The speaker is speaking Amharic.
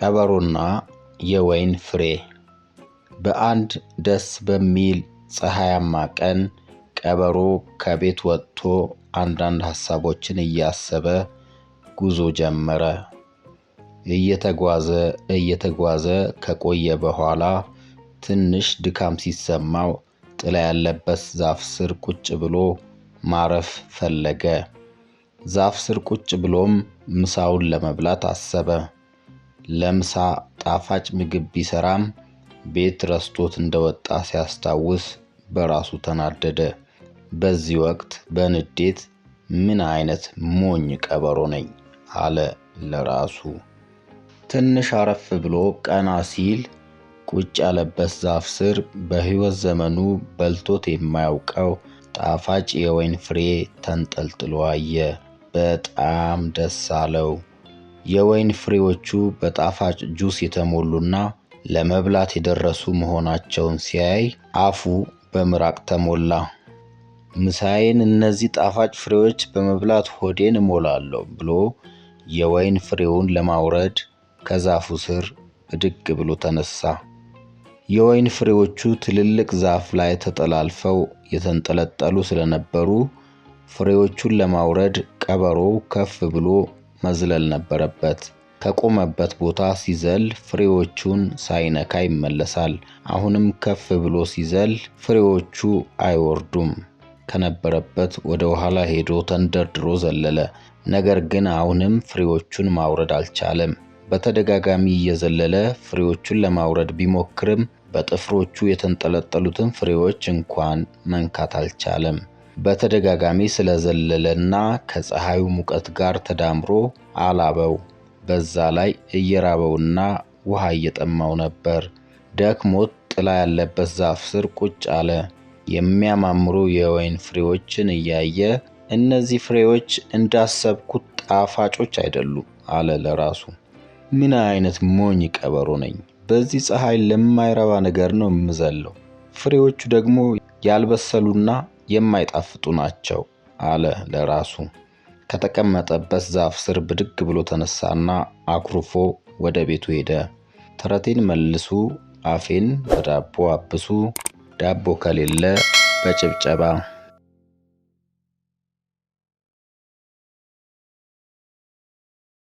ቀበሮና የወይን ፍሬ። በአንድ ደስ በሚል ፀሐያማ ቀን ቀበሮ ከቤት ወጥቶ አንዳንድ ሐሳቦችን እያሰበ ጉዞ ጀመረ። እየተጓዘ ከቆየ በኋላ ትንሽ ድካም ሲሰማው ጥላ ያለበት ዛፍ ስር ቁጭ ብሎ ማረፍ ፈለገ። ዛፍ ስር ቁጭ ብሎም ምሳውን ለመብላት አሰበ። ለምሳ ጣፋጭ ምግብ ቢሰራም ቤት ረስቶት እንደወጣ ሲያስታውስ በራሱ ተናደደ። በዚህ ወቅት በንዴት ምን አይነት ሞኝ ቀበሮ ነኝ አለ ለራሱ። ትንሽ አረፍ ብሎ ቀና ሲል ቁጭ ያለበት ዛፍ ስር በሕይወት ዘመኑ በልቶት የማያውቀው ጣፋጭ የወይን ፍሬ ተንጠልጥሎ አየ። በጣም ደስ አለው። የወይን ፍሬዎቹ በጣፋጭ ጁስ የተሞሉና ለመብላት የደረሱ መሆናቸውን ሲያይ አፉ በምራቅ ተሞላ። ምሳዬን እነዚህ ጣፋጭ ፍሬዎች በመብላት ሆዴን እሞላለሁ ብሎ የወይን ፍሬውን ለማውረድ ከዛፉ ስር ብድግ ብሎ ተነሳ። የወይን ፍሬዎቹ ትልልቅ ዛፍ ላይ ተጠላልፈው የተንጠለጠሉ ስለነበሩ ፍሬዎቹን ለማውረድ ቀበሮው ከፍ ብሎ መዝለል ነበረበት። ከቆመበት ቦታ ሲዘል ፍሬዎቹን ሳይነካ ይመለሳል። አሁንም ከፍ ብሎ ሲዘል ፍሬዎቹ አይወርዱም። ከነበረበት ወደ ኋላ ሄዶ ተንደርድሮ ዘለለ። ነገር ግን አሁንም ፍሬዎቹን ማውረድ አልቻለም። በተደጋጋሚ እየዘለለ ፍሬዎቹን ለማውረድ ቢሞክርም በጥፍሮቹ የተንጠለጠሉትን ፍሬዎች እንኳን መንካት አልቻለም። በተደጋጋሚ ስለዘለለና ከፀሐዩ ሙቀት ጋር ተዳምሮ አላበው። በዛ ላይ እየራበውና ውሃ እየጠማው ነበር። ደክሞት ጥላ ያለበት ዛፍ ስር ቁጭ አለ። የሚያማምሩ የወይን ፍሬዎችን እያየ እነዚህ ፍሬዎች እንዳሰብኩት ጣፋጮች አይደሉም አለ ለራሱ። ምን አይነት ሞኝ ቀበሮ ነኝ! በዚህ ፀሐይ ለማይረባ ነገር ነው የምዘለው። ፍሬዎቹ ደግሞ ያልበሰሉና የማይጣፍጡ ናቸው አለ ለራሱ። ከተቀመጠበት ዛፍ ስር ብድግ ብሎ ተነሳና አኩርፎ ወደ ቤቱ ሄደ። ተረቴን መልሱ፣ አፌን በዳቦ አብሱ፣ ዳቦ ከሌለ በጭብጨባ